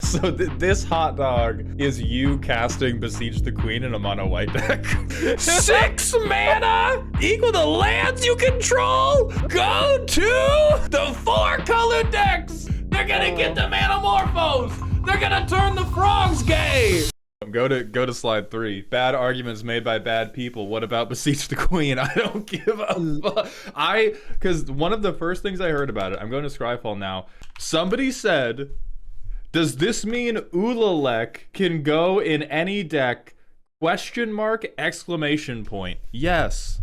So this hot dog is you casting Beseech the Queen in a mono white deck. 6 mana equal the lands you control. Go to the 4 color decks. They're gonna get the Manamorphos. They're gonna turn the frogs gay. Go to slide 3. Bad arguments made by bad people. What about Beseech the Queen? I don't give a fuck. Because one of the first things I heard about it, I'm going to Scryfall now. Somebody said, does this mean Ulalek can go in any deck? ? Exclamation point. Yes.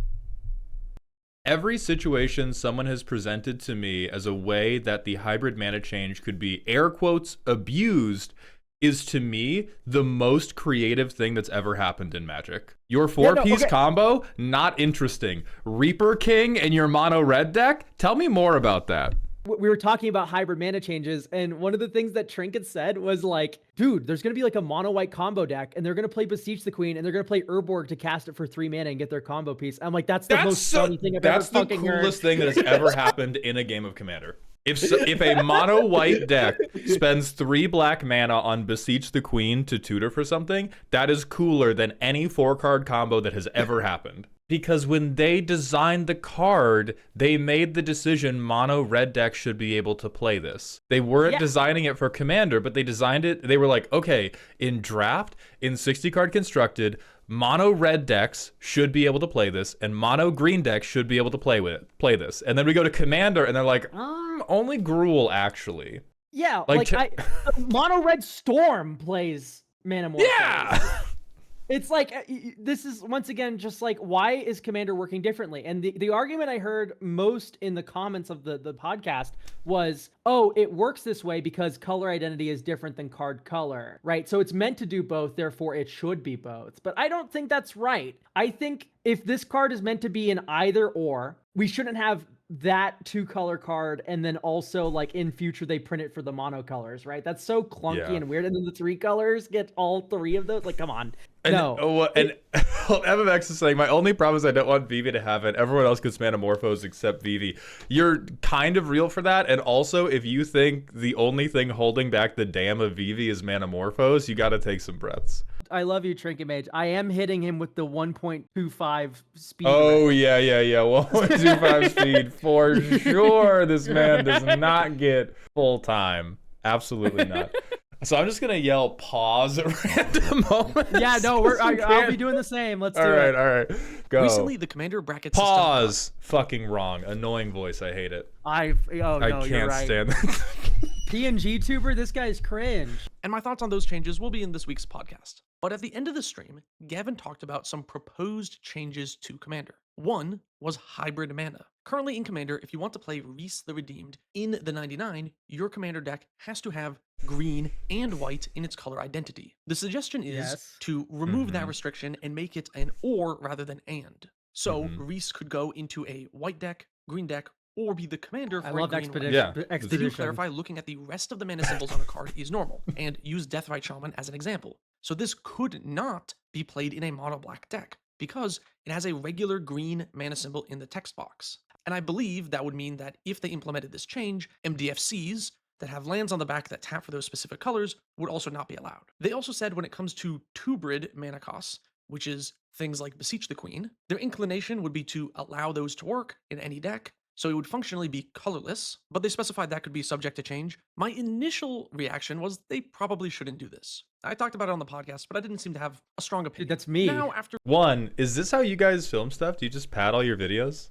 Every situation someone has presented to me as a way that the hybrid mana change could be air quotes abused is to me the most creative thing that's ever happened in Magic. Your 4-piece combo, not interesting. Reaper King and your mono red deck? Tell me more about that. We were talking about hybrid mana changes, and one of the things that Trinket said was like, dude, there's going to be like a mono white combo deck, and they're going to play Beseech the Queen, and they're going to play Urborg to cast it for 3 mana and get their combo piece. I'm like, that's the most funny thing I've ever fucking heard. That's the coolest thing that has ever happened in a game of Commander. If a mono white deck spends 3 black mana on Beseech the Queen to tutor for something, that is cooler than any 4-card combo that has ever happened. Because when they designed the card, they made the decision mono red deck should be able to play this. They weren't designing it for Commander, but they designed it. They were like, okay, in Draft, in 60-card Constructed, mono red decks should be able to play this, and mono green decks should be able to play this. And then we go to Commander, and they're like, only Gruul, actually. Yeah, like mono red Storm plays Manamorphose. Yeah! It's like, this is, once again, just like, why is Commander working differently? And the argument I heard most in the comments of the podcast was, oh, it works this way because color identity is different than card color, right? So it's meant to do both, therefore it should be both. But I don't think that's right. I think if this card is meant to be an either or, we shouldn't have that 2-color card and then also like in future they print it for the monocolors, right? That's so clunky and weird. And then the 3 colors get all 3 of those. Like, come on. No. And MMX is saying, my only problem is I don't want Vivi to have it. Everyone else gets Manamorphose except Vivi. You're kind of real for that. And also, if you think the only thing holding back the dam of Vivi is Manamorphose, you got to take some breaths. I love you, Trinket Mage. I am hitting him with the 1.25 speed. Oh, yeah. 1.25 speed for sure. This man does not get full time. Absolutely not. So I'm just gonna yell pause at random moments. Yeah, no, I'll be doing the same. Let's do it. All right, go. Recently, the Commander bracket pause. System Fucking wrong. Annoying voice. I hate it. I can't stand that. PNG tuber, this guy's cringe. And my thoughts on those changes will be in this week's podcast. But at the end of the stream, Gavin talked about some proposed changes to Commander. One was hybrid mana. Currently in Commander, if you want to play Reese the Redeemed in the 99, your Commander deck has to have green and white in its color identity. The suggestion is to remove that restriction and make it an or rather than and. So Reese could go into a white deck, green deck, or be the commander for a green Expedition. To clarify, looking at the rest of the mana symbols on a card is normal, and use Deathrite Shaman as an example. So this could not be played in a mono black deck, because it has a regular green mana symbol in the text box. And I believe that would mean that if they implemented this change, MDFCs that have lands on the back that tap for those specific colors would also not be allowed. They also said when it comes to two-brid mana costs, which is things like Beseech the Queen, their inclination would be to allow those to work in any deck, so it would functionally be colorless, but they specified that could be subject to change. My initial reaction was they probably shouldn't do this. I talked about it on the podcast, but I didn't seem to have a strong opinion. Dude, that's me. Now, after is this how you guys film stuff? Do you just pad all your videos?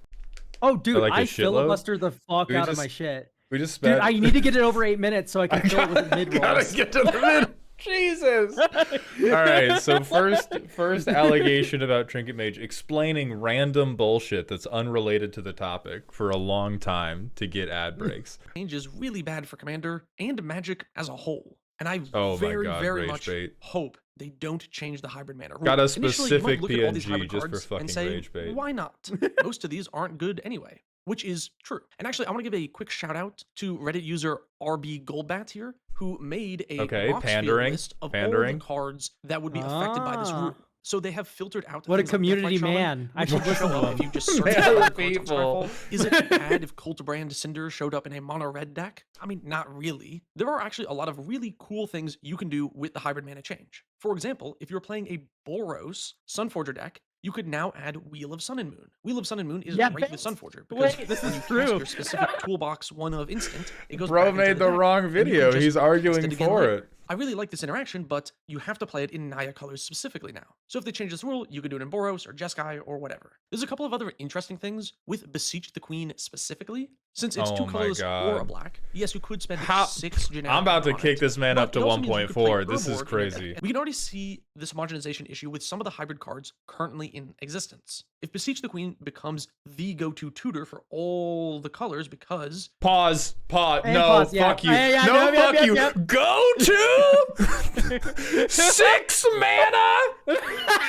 Oh, dude, like I filibuster the fuck out of my shit. We just spent... Dude, I need to get it over 8 minutes so I can fill it with mid-rolls. Gotta get to the mid. Jesus. All right, so first allegation about Trinket Mage, explaining random bullshit that's unrelated to the topic for a long time to get ad breaks. Change is really bad for Commander and Magic as a whole. And I very much hope they don't change the hybrid mana rule. Got a specific PNG just for fucking rage bait. Why not? Most of these aren't good anyway, which is true. And actually, I want to give a quick shout out to Reddit user RB Goldbat here, who made a list of all the cards that would be affected by this rule. So they have filtered out What a things like community Deathlite Shaman, man. I which should would listen show to up him. if you just search Many for cards on people. Skyfall. Is it bad if Cult Brand Cinder showed up in a mono red deck? I mean, not really. There are actually a lot of really cool things you can do with the hybrid mana change. For example, if you're playing a Boros Sunforger deck, you could now add Wheel of Sun and Moon. Wheel of Sun and Moon is Yeah, great with thanks. Sunforger because Wait, this when is you cast true. your specific toolbox one of instant, it goes Bro back into made the deck, wrong and you can video. just He's cast arguing it again for later. it. I really like this interaction, but you have to play it in Naya colors specifically now. So if they change this rule, you can do it in Boros or Jeskai or whatever. There's a couple of other interesting things with Beseech the Queen specifically. Since it's Oh two my colors or a God. black, yes, you could spend How- 6 generic I'm about to on kick it, this man but up to it also means you could play 1.4. This is Urborg in your deck. crazy. We can already see this homogenization issue with some of the hybrid cards currently in existence. If Beseech the Queen becomes the go-to tutor for all the colors because Pause. Hey, No, pause, yeah. fuck you. Yeah, No, yep, fuck yep, you. yep. Go to 6 mana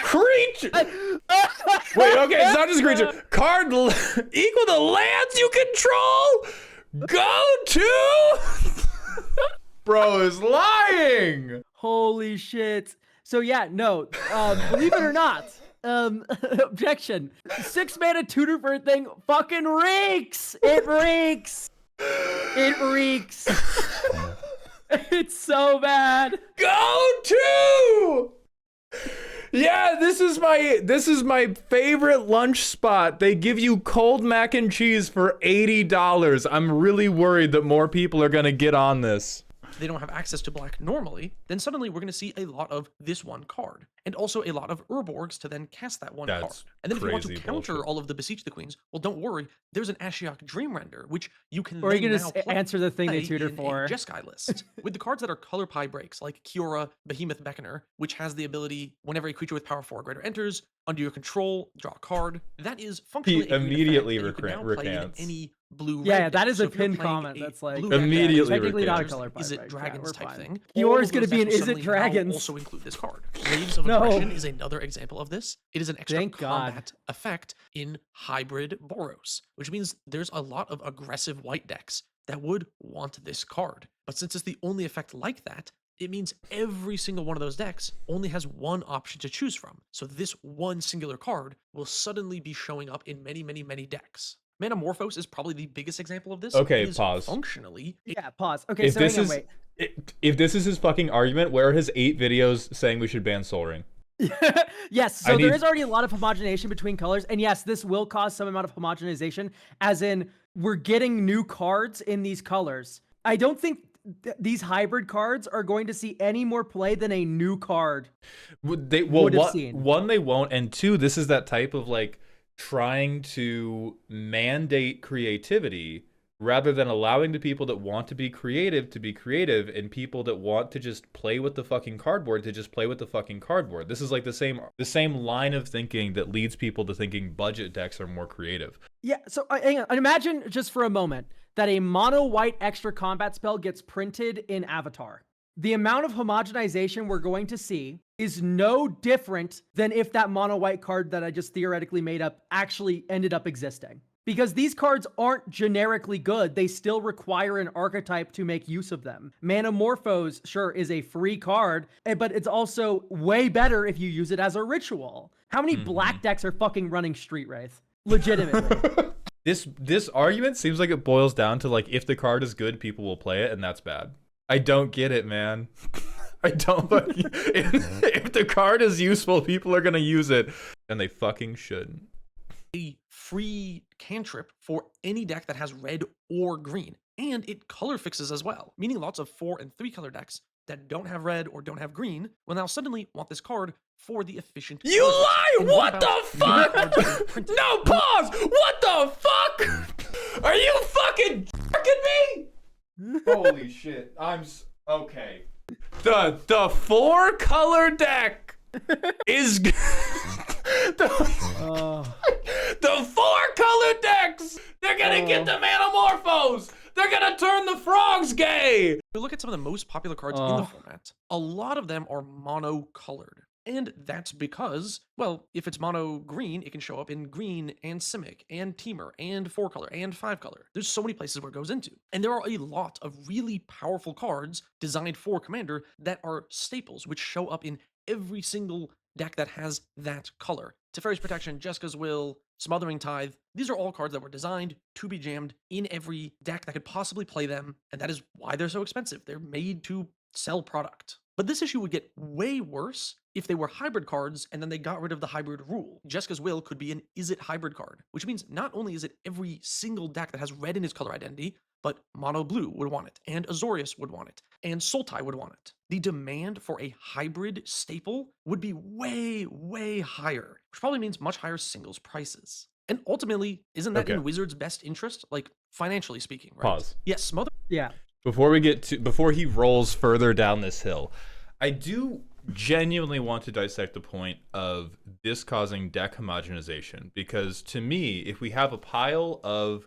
creature. Wait, okay, it's not just a creature. Card equal to lands you control. Go to. Bro is lying. Holy shit. So yeah, no, believe it or not, objection. 6 mana tutor for a thing fucking reeks. It reeks. It reeks. It's so bad. Go to. Yeah, this is my favorite lunch spot. They give you cold mac and cheese for $80. I'm really worried that more people are gonna get on this. they don't have access to black normally, then suddenly we're going to see a lot of this one card, and also a lot of Urborgs to then cast that one card. That's And then if you want to crazy counter bullshit. all of the Beseech the Queens, well, don't worry, there's an Ashiok Dream Render, which you can Or you can then just now play answer the thing they tutor in a for. Jeskai list. With the cards that are color pie breaks, like Kiora, Behemoth Beckoner, which has the ability, whenever a creature with power 4 or greater enters, under your control, draw a card. That is functionally a green effect immediately that you can now play in recants. any blue Yeah, red that deck. is So a if you're pinned playing comment a that's like blue deck that Immediately is technically not a recants. color Is pie it break. dragons we're type fine. thing? Kiora's All of gonna those be an decks will is it suddenly now dragons? also include this card. Waves of No. Aggression is another example of this. It is an extra Thank God. combat effect in hybrid Boros, which means there's a lot of aggressive white decks that would want this card. But since it's the only effect like that, it means every single one of those decks only has one option to choose from. So this one singular card will suddenly be showing up in many, many, many decks. Metamorphose is probably the biggest example of this. Okay, It is pause. Functionally, Yeah, pause. Okay, If so this hang on, is wait. if this is his fucking argument, where are his 8 videos saying we should ban Soul Ring? Yes, I so there need- is already a lot of homogenization between colors, and yes, this will cause some amount of homogenization, as in we're getting new cards in these colors. I don't think these hybrid cards are going to see any more play than a new card. They would have seen. one, they won't, and two, this is that type of like trying to mandate creativity rather than allowing the people that want to be creative, and people that want to just play with the fucking cardboard to just play with the fucking cardboard. This is like the same line of thinking that leads people to thinking budget decks are more creative. Yeah, so hang on. Imagine just for a moment that a mono white extra combat spell gets printed in Avatar. The amount of homogenization we're going to see is no different than if that mono white card that I just theoretically made up actually ended up existing. Because these cards aren't generically good, they still require an archetype to make use of them. Manamorphose, sure, is a free card, but it's also way better if you use it as a ritual. How many black decks are fucking running Street Wraith? Legitimately. This argument seems like it boils down to like if the card is good, people will play it, and that's bad. I don't get it, man. I don't. If the card is useful, people are gonna use it, and they fucking shouldn't. a free cantrip for any deck that has red or green. And it color fixes as well, meaning lots of 4 and 3 color decks that don't have red or don't have green will now suddenly want this card for the efficient. You color fix. lie! And What about the getting fuck? cards being printed? No, pause! What the fuck? Are you fucking jerking me? Holy shit! Okay. The 4-color deck is the 4-color decks. They're gonna get the Manamorphose. They're gonna turn the frogs gay. If you look at some of the most popular cards in the format, a lot of them are mono-colored. And that's because, well, if it's mono green, it can show up in green and Simic and Teamer and 4-color and 5-color. There's so many places where it goes into. And there are a lot of really powerful cards designed for Commander that are staples, which show up in every single deck that has that color. Teferi's Protection, Jeska's Will, Smothering Tithe, these are all cards that were designed to be jammed in every deck that could possibly play them, and that is why they're so expensive. They're made to sell product. But this issue would get way worse if they were hybrid cards and then they got rid of the hybrid rule. Jeska's Will could be an is it hybrid card, which means not only is it every single deck that has red in its color identity, but mono blue would want it, and Azorius would want it, and Sultai would want it. The demand for a hybrid staple would be way, way higher, which probably means much higher singles prices. And ultimately, isn't that in Wizards' best interest? Like, financially speaking, right? Pause. Yes, Smother. Yeah. Before he rolls further down this hill, I do genuinely want to dissect the point of this causing deck homogenization, because to me, if we have a pile of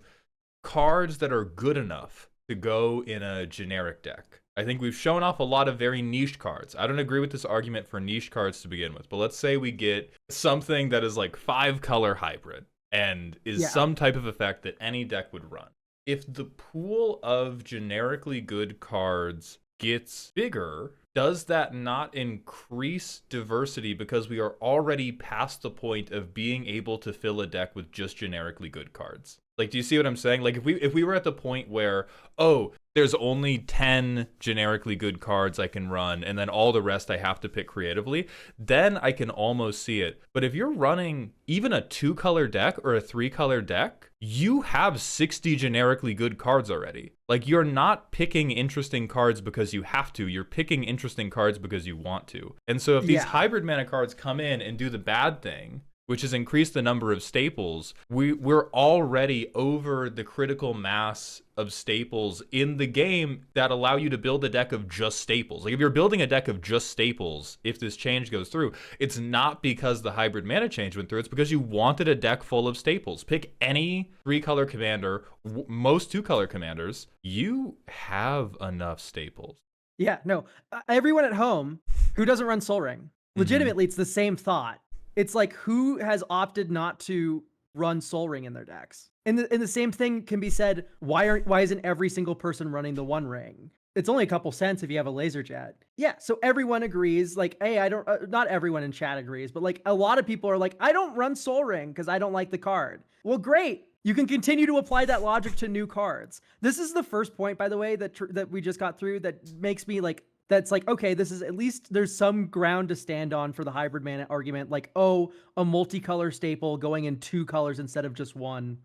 cards that are good enough to go in a generic deck, I think we've shown off a lot of very niche cards. I don't agree with this argument for niche cards to begin with, but let's say we get something that is like 5-color hybrid and is some type of effect that any deck would run. If the pool of generically good cards gets bigger, does that not increase diversity because we are already past the point of being able to fill a deck with just generically good cards? Like, do you see what I'm saying? Like, if we were at the point where, oh, there's only 10 generically good cards I can run, and then all the rest I have to pick creatively, then I can almost see it. But if you're running even a 2-color deck or a 3-color deck, you have 60 generically good cards already. Like, you're not picking interesting cards because you have to. You're picking interesting cards because you want to. And so if these hybrid mana cards come in and do the bad thing, which has increased the number of staples, we're already over the critical mass of staples in the game that allow you to build a deck of just staples. Like, if you're building a deck of just staples, if this change goes through, it's not because the hybrid mana change went through, it's because you wanted a deck full of staples. Pick any 3-color commander, most 2-color commanders, you have enough staples. Yeah, no, everyone at home who doesn't run Sol Ring, legitimately, it's the same thought. It's like, who has opted not to run Sol Ring in their decks? And the same thing can be said, why isn't every single person running the One Ring? It's only a couple cents if you have a laser jet. Yeah, so everyone agrees, like, hey, I don't, not everyone in chat agrees, but like a lot of people are like, I don't run Sol Ring because I don't like the card. Well, great. You can continue to apply that logic to new cards. This is the first point, by the way, that we just got through that makes me like, that's like, okay, this is at least there's some ground to stand on for the hybrid mana argument. Like, oh, a multicolor staple going in 2 colors instead of just 1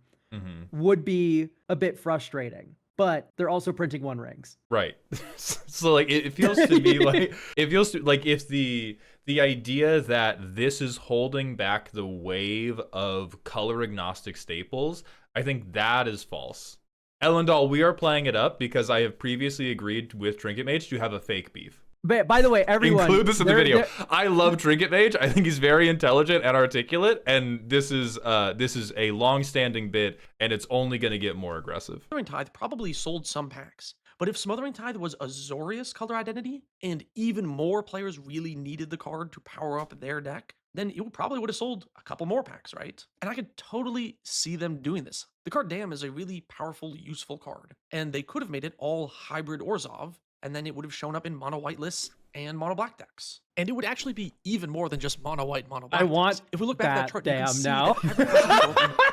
would be a bit frustrating. But they're also printing 1 rings. Right. So like it feels to me like if the idea that this is holding back the wave of color agnostic staples, I think that is false. Elendal, we are playing it up because I have previously agreed with Trinket Mage to have a fake beef. But by the way, everyone include this in the video. I love Trinket Mage. I think he's very intelligent and articulate, and this is a long-standing bit, and it's only going to get more aggressive. Smothering Tithe probably sold some packs, but if Smothering Tithe was Azorius color identity, and even more players really needed the card to power up their deck, then it probably would have sold a couple more packs, right? And I could totally see them doing this. The card Damn is a really powerful, useful card, and they could have made it all hybrid Orzhov, and then it would have shown up in mono white lists and mono black decks. And it would actually be even more than just mono white, mono black. I want decks. If we look back at that chart, Damn you can see now.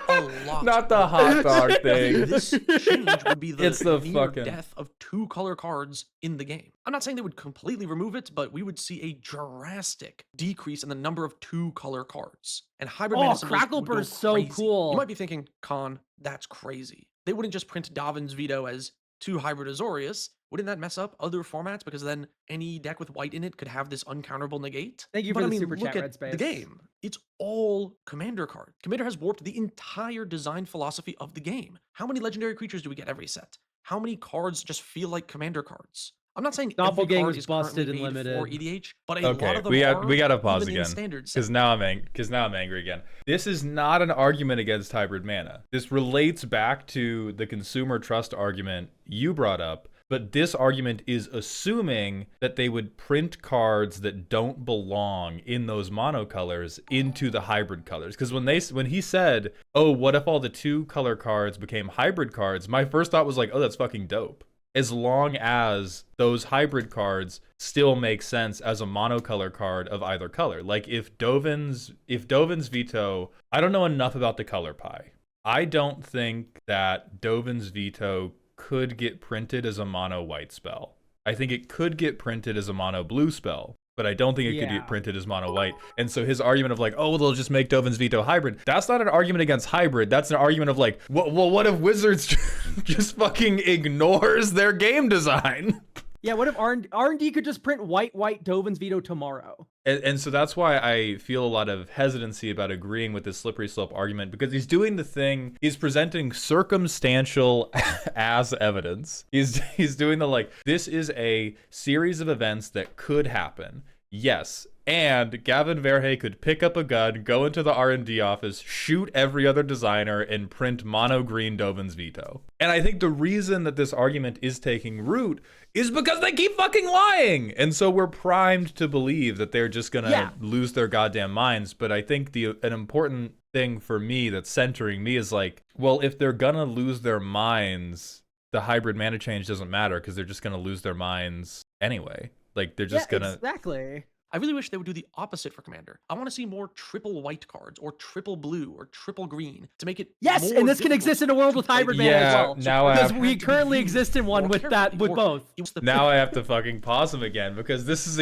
a lot. Not the hot dog thing. This change would be the, It's the near fucking death of 2-color cards in the game. I'm not saying they would completely remove it, but we would see a drastic decrease in the number of 2-color cards. And hybrid mana symbols Crackle would go Burst is so crazy. cool. You might be thinking, Con, that's crazy. They wouldn't just print Davin's Veto as 2 hybrid Azorius. Wouldn't that mess up other formats? Because then any deck with white in it could have this uncounterable negate. Thank you But for I the mean, super look chat, at Red Space. the game. It's all Commander card. Commander has warped the entire design philosophy of the game. How many legendary creatures do we get every set? How many cards just feel like Commander cards? I'm not saying every Doppelganger card is is busted currently and made limited. for EDH, but a lot of them we are gotta pause even in again standard set. because now I'm angry again. This is not an argument against hybrid mana. This relates back to the consumer trust argument you brought up. But this argument is assuming that they would print cards that don't belong in those monocolors into the hybrid colors. Because when he said, oh, what if all the 2-color cards became hybrid cards? My first thought was like, oh, that's fucking dope. as long as those hybrid cards still make sense as a monocolor card of either color. Like if Dovin's Veto, I don't know enough about the color pie. I don't think that Dovin's Veto could get printed as a mono white spell. I think it could get printed as a mono blue spell, but I don't think it could get printed as mono white. And so his argument of like, oh, well, they'll just make Dovin's Veto hybrid. That's not an argument against hybrid. That's an argument of like, well, what if Wizards just fucking ignores their game design? Yeah, what if R&D could just print white Dovin's Veto tomorrow? And so that's why I feel a lot of hesitancy about agreeing with this slippery slope argument, because he's doing the thing, he's presenting circumstantial as evidence. He's doing the like, this is a series of events that could happen. Yes. And Gavin Verhey could pick up a gun, go into the R&D office, shoot every other designer, and print mono green Dovin's Veto. And I think the reason that this argument is taking root is because they keep fucking lying. And so we're primed to believe that they're just gonna lose their goddamn minds. But I think an important thing for me that's centering me is like, well, if they're gonna lose their minds, the hybrid mana change doesn't matter because they're just gonna lose their minds anyway. Like they're just gonna... Exactly. I really wish they would do the opposite for Commander. I want to see more triple white cards or triple blue or triple green to make it Yes, and this can exist in a world with hybrid mana as well. Because we currently exist in one with both. Now I have to fucking pause him again, because this is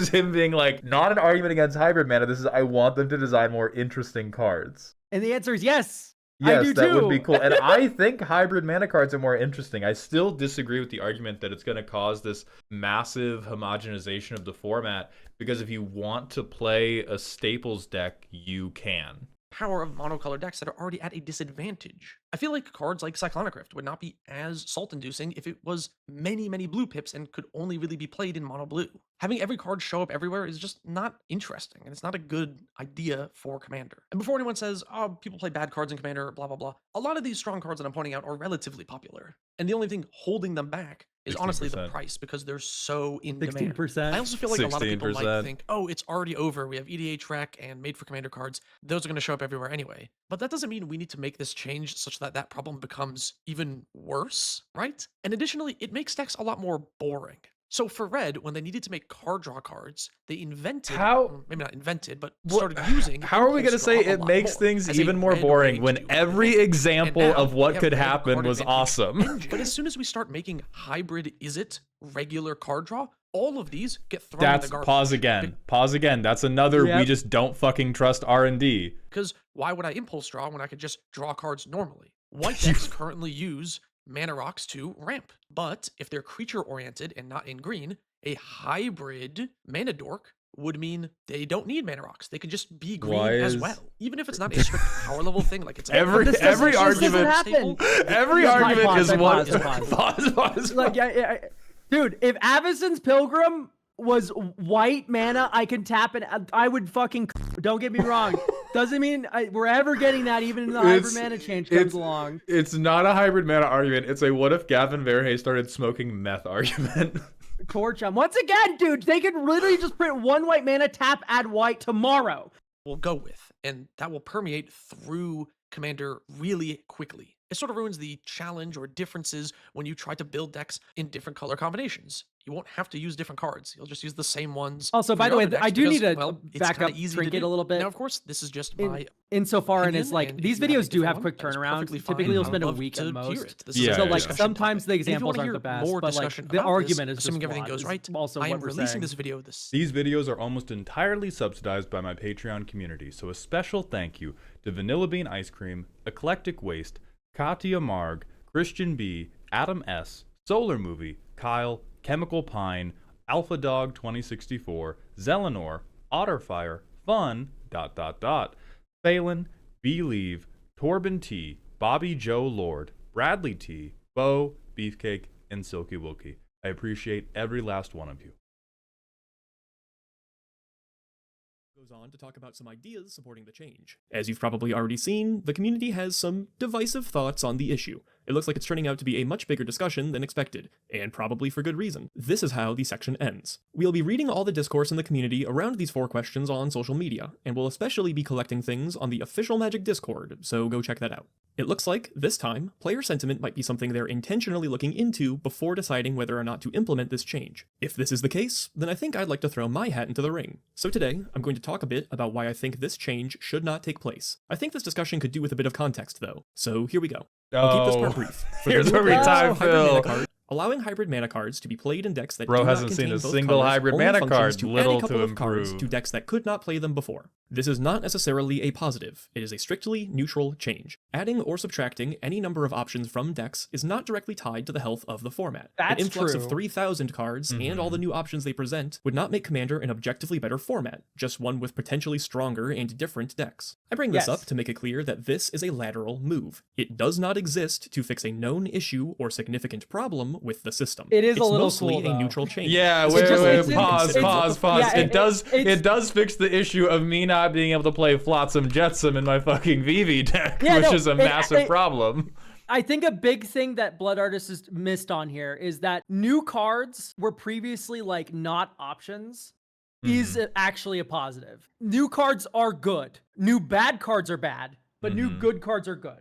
him being like, not an argument against hybrid mana. This is, I want them to design more interesting cards. And the answer is yes. Yes, that would be cool. And I think hybrid mana cards are more interesting. I still disagree with the argument that it's going to cause this massive homogenization of the format, because if you want to play a staples deck, you can. Power of monocolor decks that are already at a disadvantage. I feel like cards like Cyclonic Rift would not be as salt-inducing if it was many blue pips and could only really be played in mono blue. Having every card show up everywhere is just not interesting, and it's not a good idea for Commander. And before anyone says, oh, people play bad cards in Commander, blah, blah, blah, a lot of these strong cards that I'm pointing out are relatively popular. And the only thing holding them back is 16%. Honestly the price, because they're so in 16%. Demand. I also feel like 16%. A lot of people might think, oh, it's already over. We have EDH Rec and Made for Commander cards. Those are going to show up everywhere anyway. But that doesn't mean we need to make this change such that that problem becomes even worse, right? And additionally, it makes decks a lot more boring. So for Red, when they needed to make card draw cards, they invented, maybe not invented, but started using. How are we going to say it makes things even more boring when every example of what could happen was awesome? But as soon as we start making hybrid regular card draw, all of these get thrown in the garbage. Pause again. That's another, we just don't fucking trust R&D. Because why would I impulse draw when I could just draw cards normally? White decks currently use mana rocks to ramp, but if they're creature oriented and not in green, a hybrid mana dork would mean they don't need mana rocks. They could just be green as well, even if it's not a strict power level thing. Like it's every argument is one. Pause. Like, dude, if Avacyn's Pilgrim was white mana, I can tap it. I would fucking. Don't get me wrong. Doesn't mean we're ever getting that, even if the hybrid mana change comes along. It's not a hybrid mana argument. It's a what if Gavin Verhey started smoking meth argument. Torch him. Once again, dude, they could literally just print one white mana, tap, add white tomorrow. We'll go with, and that will permeate through Commander really quickly. It sort of ruins the challenge or differences when you try to build decks in different color combinations. You won't have to use different cards. You'll just use the same ones. Also, by the way, I do need to back up Trinket a little bit. Now, of course, this is just my insofar, and it's like these videos do have quick turnarounds. Typically, you'll spend a week at most. So, like, sometimes the examples aren't the best, but like the argument is just assuming everything goes right. Also, I am releasing this video. These videos are almost entirely subsidized by my Patreon community, so a special thank you to Vanilla Bean Ice Cream, Eclectic Waste, Katya Marg, Christian B, Adam S, Solar Movie, Kyle, Chemical Pine, Alpha Dog 2064, Zelenor, Otterfire, Fun, ... Phelan, Believe, Torben T, Bobby Joe Lord, Bradley T, Bo, Beefcake, and Silky Wilkie. I appreciate every last one of you. Goes on to talk about some ideas supporting the change. As you've probably already seen, the community has some divisive thoughts on the issue. It looks like it's turning out to be a much bigger discussion than expected, and probably for good reason. This is how the section ends. We'll be reading all the discourse in the community around these 4 questions on social media, and we'll especially be collecting things on the official Magic Discord, so go check that out. It looks like, this time, player sentiment might be something they're intentionally looking into before deciding whether or not to implement this change. If this is the case, then I think I'd like to throw my hat into the ring. So today, I'm going to talk a bit about why I think this change should not take place. I think this discussion could do with a bit of context though, so here we go. I'll keep this part brief. Here's where we time fill. Allowing hybrid mana cards to be played in decks that Bro do not hasn't seen contain a both single colors hybrid only mana functions card. to add Little a couple to of cards improve. to decks that could not play them before. This is not necessarily a positive. It is a strictly neutral change. Adding or subtracting any number of options from decks is not directly tied to the health of the format. An That's influx true. of 3,000 cards and all the new options they present would not make Commander an objectively better format, just one with potentially stronger and different decks. I bring this Yes. up to make it clear that this is a lateral move. It does not exist to fix a known issue or significant problem with the system. It is a It's little mostly cool, a though. neutral change. Yeah, It's wait, just wait, inconsistent pause, with pause, the pause. yeah, It does fix the issue of me not being able to play Flotsam Jetsam in my fucking VV deck, Yeah, which no, is a massive problem. I think a big thing that Blood Artist has missed on here is that new cards were previously like not options is actually a positive. New cards are good. New bad cards are bad, but new good cards are good.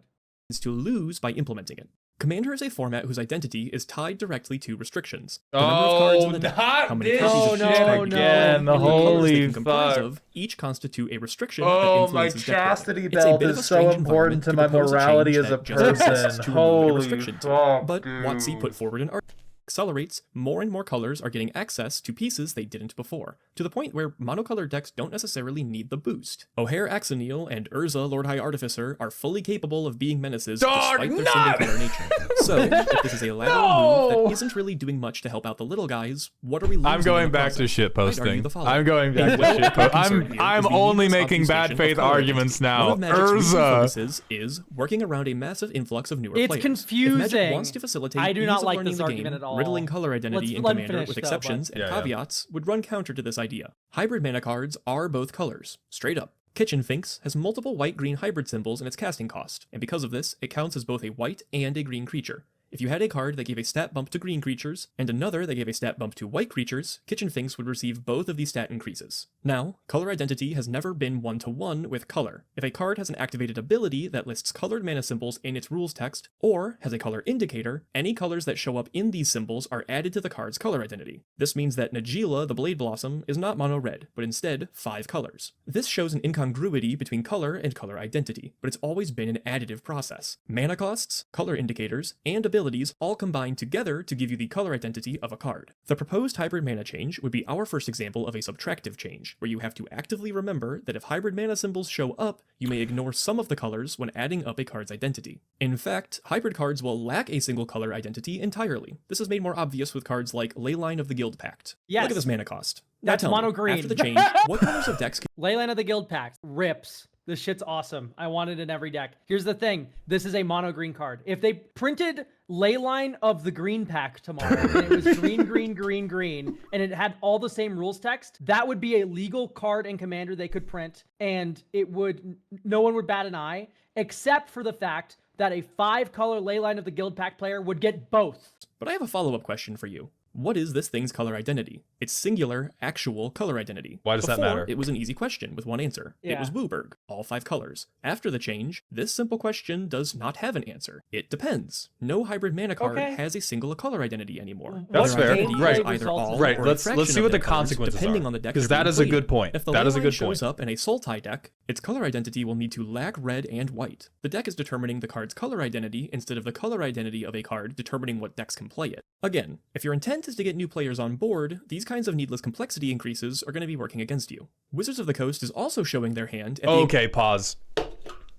is to lose by implementing it. Commander is a format whose identity is tied directly to restrictions. The number of cards in the deck, how many this copies of shit each card you again, can the play, and colors they holy can comprise fuck. of, each constitute a restriction that Oh, my influences deck building. chastity It's a belt bit of a is so strange important to my environment propose a morality change as a that just exists person. to remove a Holy restriction to. fuck, But dude. WotC put forward an argument accelerates, more and more colors are getting access to pieces they didn't before, to the point where monocolor decks don't necessarily need the boost. O'Hare Axonil and Urza Lord High Artificer are fully capable of being menaces Dog, despite their no! single color nature. So, if this is a lateral move that isn't really doing much to help out the little guys, what are we losing I'm in going the back to process? shit I'd argue posting. the following. I'm going back to Well, shit my posting. concern here I'm is the only needless making bad obfuscation of faith color arguments identity. now. One of Magic's recent Urza. focuses is working around a massive influx of newer It's players. confusing. If Magic wants to facilitate I do ease not of like learning this the argument game, at all. riddling color identity Let's in let him Commander finish, with though, exceptions but- and Yeah, yeah. caveats would run counter to this idea. Hybrid mana cards are both colors, straight up. Kitchen Finks has multiple white-green hybrid symbols in its casting cost, and because of this, it counts as both a white and a green creature. If you had a card that gave a stat bump to green creatures, and another that gave a stat bump to white creatures, Kitchen Finks would receive both of these stat increases. Now, color identity has never been one-to-one with color. If a card has an activated ability that lists colored mana symbols in its rules text, or has a color indicator, any colors that show up in these symbols are added to the card's color identity. This means that Najeela, the Blade Blossom, is not mono-red, but instead 5 colors. This shows an incongruity between color and color identity, but it's always been an additive process. Mana costs, color indicators, and abilities all combine together to give you the color identity of a card. The proposed hybrid mana change would be our first example of a subtractive change, where you have to actively remember that if hybrid mana symbols show up, you may ignore some of the colors when adding up a card's identity. In fact, hybrid cards will lack a single color identity entirely. This is made more obvious with cards like Leyline of the Guild Pact. Yes. Look at this mana cost. Now That's tell me, mono green. after the change, what colors of decks Leyline of the Guild Pact rips. This shit's awesome. I want it in every deck. Here's the thing. This is a mono green card. If they printed Leyline of the Green Pack tomorrow, and it was green, green, green, green, and it had all the same rules text, that would be a legal card in Commander they could print, and it would, no one would bat an eye, except for the fact that a 5-color Leyline of the Guild Pack player would get both. But I have a follow-up question for you. What is this thing's color identity? It's singular, actual color identity. Why does that Before, matter? It was an easy question with one answer. It Yeah. was Wooburg, all 5 colors. After the change, this simple question does not have an answer. It depends. No hybrid mana card Okay. has a single color identity anymore. That's Their fair. identity is Right. either Results all in- Right, or a let's fraction see of what their the colors, consequences depending are, on the deck 'cause they're that being is a played. good point. If the That is a Leyline good shows point. up in a Sultai deck, its color identity will need to lack red and white. The deck is determining the card's color identity instead of the color identity of a card determining what decks can play it. Again, if your intent is to get new players on board, these kinds of needless complexity increases are going to be working against you. Wizards of the Coast is also showing their hand at being Okay, pause.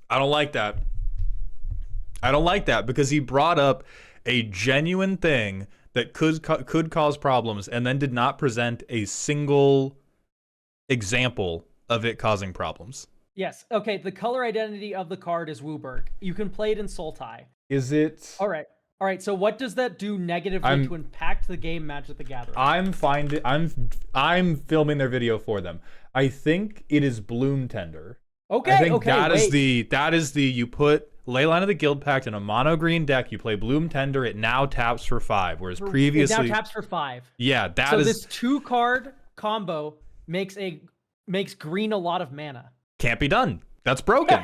I don't like that. I don't like that because he brought up a genuine thing that could cause problems and then did not present a single example of it causing problems. Yes. Okay. The color identity of the card is Wooburg. You can play it in Sultai. Is it? All right. All right. So what does that do negatively to impact the game Magic the Gathering? I'm filming their video for them. I think it is Bloom Tender. Okay. I think okay. that wait. is the you put Leyline of the Guild Pact in a mono green deck, you play Bloom Tender, it now taps for 5, whereas previously it now taps for 5. Yeah, so this 2-card combo makes green a lot of mana. Can't be done. That's broken.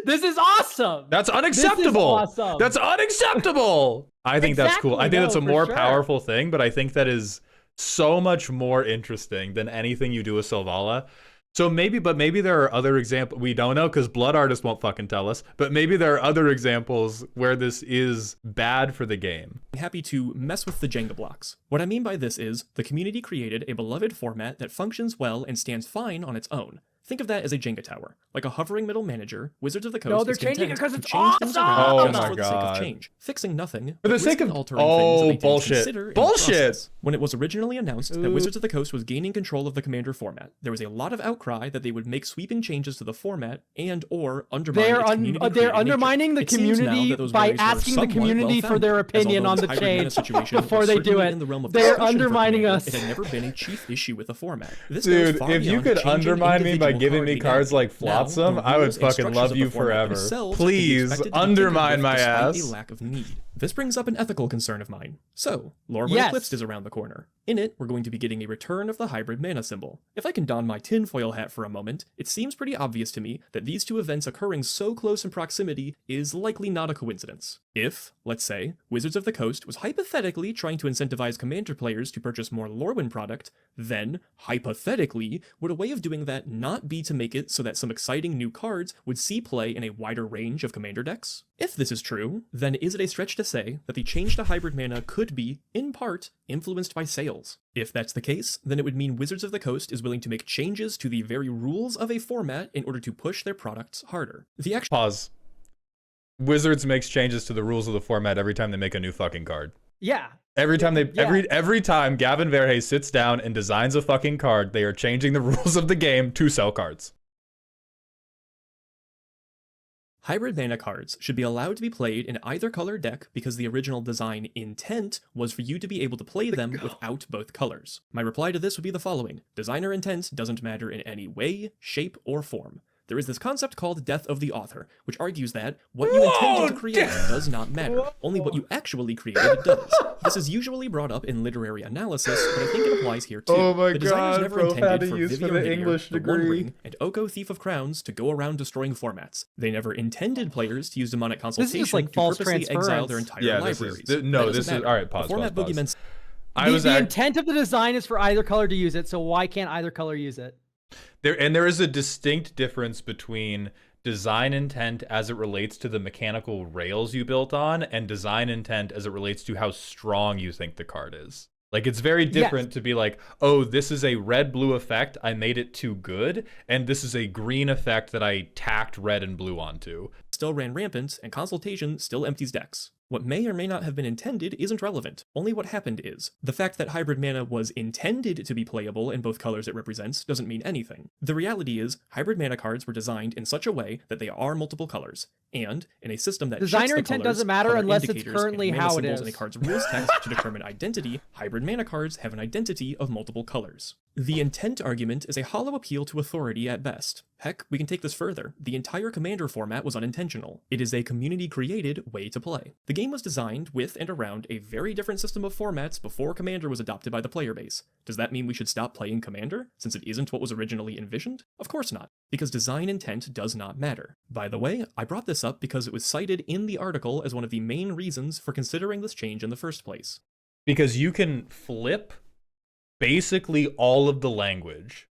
This is awesome. That's unacceptable. This is awesome. That's unacceptable. I think that's cool. I think that's a more powerful thing, but I think that is so much more interesting than anything you do with Selvala. So maybe there are other examples. We don't know because Blood Artist won't fucking tell us. But maybe there are other examples where this is bad for the game. I'm happy to mess with the Jenga blocks. What I mean by this is the community created a beloved format that functions well and stands fine on its own. Think of that as a Jenga tower, like a hovering middle manager. Wizards of the Coast. No, they're changing it because it's awesome. Oh just my for the sake of change, fixing nothing for the sake of altering things that they bullshit. Consider in the Bullshit. process. When it was originally announced that Wizards of the Coast was gaining control of the Commander format, there was a lot of outcry that they would make sweeping changes to the format and/or undermine they're undermining the community by asking the community for their opinion on the change before they do it. They're undermining us. It had never been a chief issue with the format. This Dude, if you could undermine me by giving me cards like Flotsam, I would fucking love you forever. Please undermine my ass. A lack of need. This brings up an ethical concern of mine. So, Lorwyn Eclipsed is around the corner. In it, we're going to be getting a return of the hybrid mana symbol. If I can don my tinfoil hat for a moment, it seems pretty obvious to me that these two events occurring so close in proximity is likely not a coincidence. If, let's say, Wizards of the Coast was hypothetically trying to incentivize Commander players to purchase more Lorwyn product, then, hypothetically, would a way of doing that not be to make it so that some exciting new cards would see play in a wider range of Commander decks? If this is true, then is it a stretch to say that the change to hybrid mana could be, in part, influenced by sales? If that's the case, then it would mean Wizards of the Coast is willing to make changes to the very rules of a format in order to push their products harder. Pause. Wizards makes changes to the rules of the format every time they make a new fucking card. Yeah. Every time every time Gavin Verhey sits down and designs a fucking card, they are changing the rules of the game to sell cards. Hybrid mana cards should be allowed to be played in either color deck because the original design intent was for you to be able to play them without both colors. My reply to this would be the following. Designer intent doesn't matter in any way, shape, or form. There is this concept called death of the author, which argues that what you intended to create does not matter. Only what you actually created does. This is usually brought up in literary analysis, but I think it applies here too. Oh my the designers god, never intended for Vivian English degree. The One Ring, and Oko Thief of Crowns to go around destroying formats. They never intended players to use demonic consultation to purposely exile their entire libraries. This is all right. Pause. The intent of the design is for either color to use it, so why can't either color use it? There is a distinct difference between design intent as it relates to the mechanical rails you built on and design intent as it relates to how strong you think the card is. Like, it's very different to be like, oh, this is a red-blue effect, I made it too good, and this is a green effect that I tacked red and blue onto. Still ran rampant, and consultation still empties decks. What may or may not have been intended isn't relevant. Only what happened is. The fact that hybrid mana was intended to be playable in both colors it represents doesn't mean anything. The reality is, hybrid mana cards were designed in such a way that they are multiple colors. And, in a system that designer intent doesn't matter unless it's currently how it is. In a card's rules text to determine identity, hybrid mana cards have an identity of multiple colors. The intent argument is a hollow appeal to authority at best. Heck, we can take this further. The entire Commander format was unintentional. It is a community-created way to play. The game was designed with and around a very different system of formats before Commander was adopted by the player base. Does that mean we should stop playing Commander, since it isn't what was originally envisioned? Of course not, because design intent does not matter. By the way, I brought this up because it was cited in the article as one of the main reasons for considering this change in the first place. Because you can flip basically all of the language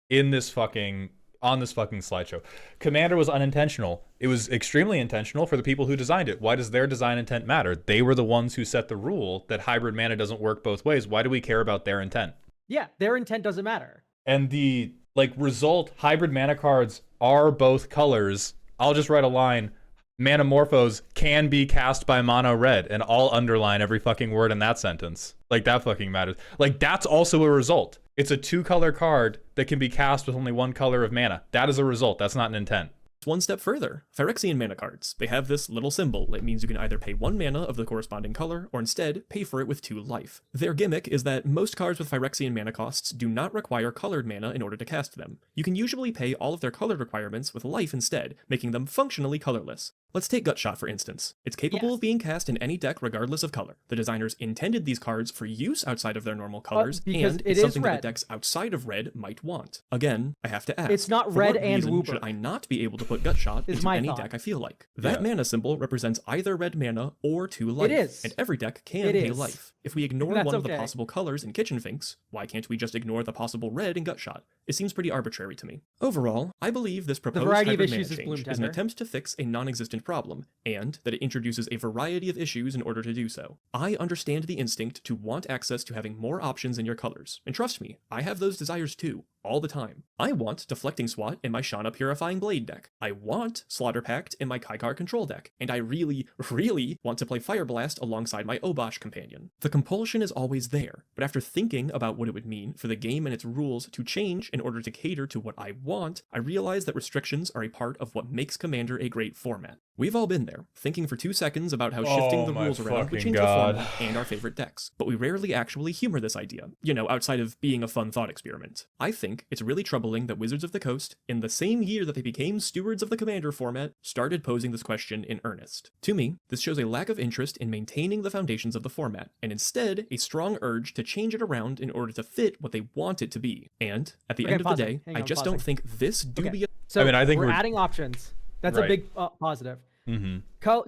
in this fucking slideshow. Commander was unintentional. It was extremely intentional for the people who designed it. Why does their design intent matter? They were the ones who set the rule that hybrid mana doesn't work both ways. Why do we care about their intent? Yeah, their intent doesn't matter. And the result, hybrid mana cards are both colors. I'll just write a line. Manamorphose can be cast by mono red, and I'll underline every fucking word in that sentence. Like, that fucking matters. Like, that's also a result. It's a 2-color card that can be cast with only 1 color of mana. That is a result. That's not an intent. One step further, Phyrexian mana cards. They have this little symbol. It means you can either pay 1 mana of the corresponding color, or instead, pay for it with 2 life. Their gimmick is that most cards with Phyrexian mana costs do not require colored mana in order to cast them. You can usually pay all of their colored requirements with life instead, making them functionally colorless. Let's take Gutshot for instance. It's capable of being cast in any deck regardless of color. The designers intended these cards for use outside of their normal colors, because and it it's is something that red. the decks outside of red might want. Again, I have to ask. It's not for red what and reason Wooper. should I not be able to put Gutshot Is into my any thought. deck I feel like? That Yeah. mana symbol represents either red mana or 2 life. is. And every deck can It pay is. life. If we ignore That's one of the okay. possible colors in Kitchen Finks, why can't we just ignore the possible red in Gutshot? It seems pretty arbitrary to me. Overall, I believe this proposed variety of hybrid mana issues is change is an Bloomtender. attempt to fix a non-existent problem, and that it introduces a variety of issues in order to do so. I understand the instinct to want access to having more options in your colors, and trust me, I have those desires too, all the time. I want Deflecting Swat in my Shauna Purifying Blade deck. I want Slaughter Pact in my Kaikar Control deck, and I really, really want to play Fire Blast alongside my Obosh companion. The compulsion is always there, but after thinking about what it would mean for the game and its rules to change in order to cater to what I want, I realize that restrictions are a part of what makes Commander a great format. We've all been there, thinking for 2 seconds about how shifting the my rules around would fucking change God. the format and our favorite decks, but we rarely actually humor this idea, you know, outside of being a fun thought experiment. I think it's really troubling that Wizards of the Coast, in the same year that they became stewards of the Commander format, started posing this question in earnest. To me, this shows a lack of interest in maintaining the foundations of the format, and instead a strong urge to change it around in order to fit what they want it to be. And, at the Okay, end of the pausing. day, Hang I on, just pausing. don't think this dubious So I mean, I think we're we're- adding options. That's Right. a big positive. Mm-hmm.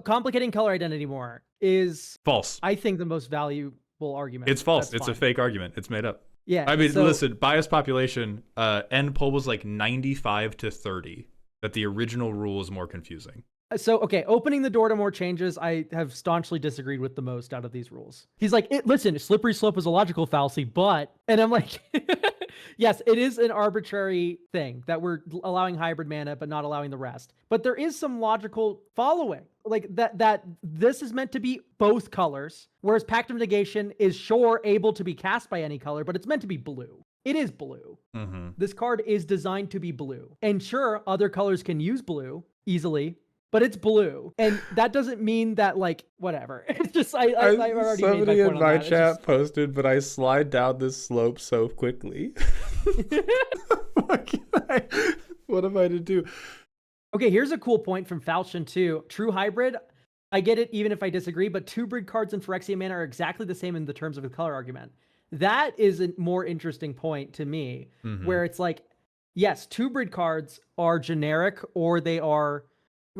Complicating color identity more is, False. I think, the most valuable argument. It's false. That's it's a fine. fake argument. It's made up. Yeah. I mean, so- listen, biased population, end poll was like 95 to 30, that the original rule is more confusing. So, okay, opening the door to more changes, I have staunchly disagreed with the most out of these rules. He's like, listen, slippery slope is a logical fallacy, but, and I'm like, yes, it is an arbitrary thing that we're allowing hybrid mana, but not allowing the rest. But there is some logical following, like that this is meant to be both colors, whereas Pact of Negation is sure able to be cast by any color, but it's meant to be blue. It is blue. Mm-hmm. This card is designed to be blue. And sure, other colors can use blue easily, but it's blue. And that doesn't mean that, like, whatever. It's just, I already made my point on that. It's just- posted, but I slide down this slope so quickly. What am I to do? Okay, here's a cool point from Falchion too. True hybrid, I get it even if I disagree, but 2-brid cards in Phyrexian mana are exactly the same in the terms of the color argument. That is a more interesting point to me, Mhm. where it's like, yes, 2-brid cards are generic, or they are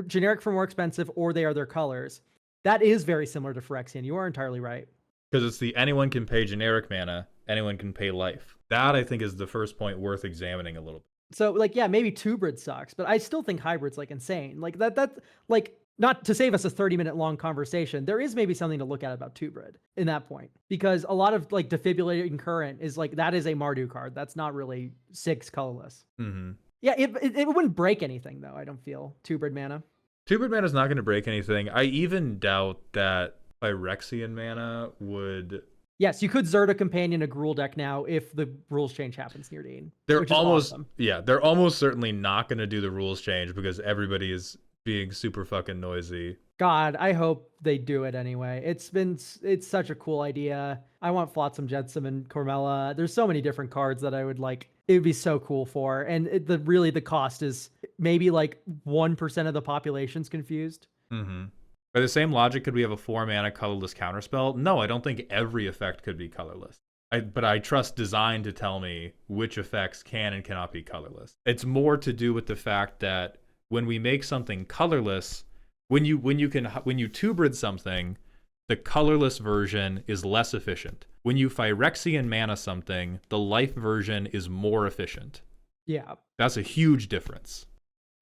generic for more expensive, or they are their colors. That is very similar to Phyrexian. You are entirely right. Because it's the anyone can pay generic mana, anyone can pay life. That, I think, is the first point worth examining a little bit. So, like, yeah, maybe 2-brid sucks, but I still think hybrid's, like, insane. Like, that's, like, not to save us a 30-minute long conversation, there is maybe something to look at about 2-brid in that point. Because a lot of, like, defibrillating current is, like, that is a Mardu card. That's not really 6 colorless. Mm-hmm. Yeah, it wouldn't break anything, though, I don't feel. 2-brid mana. 2-brid mana is not going to break anything. I even doubt that Phyrexian mana would... Yes, you could Zerta Companion a Gruul deck now if the rules change happens near Dean. They're which is almost... awesome. Yeah, they're almost certainly not going to do the rules change because everybody is being super fucking noisy. God, I hope they do it anyway. It's such a cool idea. I want Flotsam Jetsam and Cormella. There's so many different cards that I would like. It would be so cool for. And the cost is maybe like 1% of the population's confused. Mm-hmm. By the same logic, could we have a 4-mana colorless counterspell? No, I don't think every effect could be colorless. But I trust design to tell me which effects can and cannot be colorless. It's more to do with the fact that when we make something colorless, when you 2-brid something, the colorless version is less efficient. When you Phyrexian mana something, the life version is more efficient. Yeah. That's a huge difference.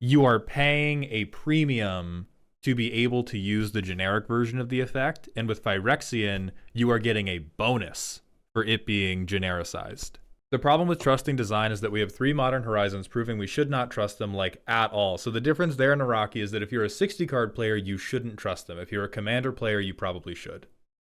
You are paying a premium to be able to use the generic version of the effect, and with Phyrexian, you are getting a bonus for it being genericized. The problem with trusting design is that we have 3 Modern Horizons proving we should not trust them, like, at all. So the difference there in Iraqi is that if you're a 60-card player, you shouldn't trust them. If you're a Commander player, you probably should.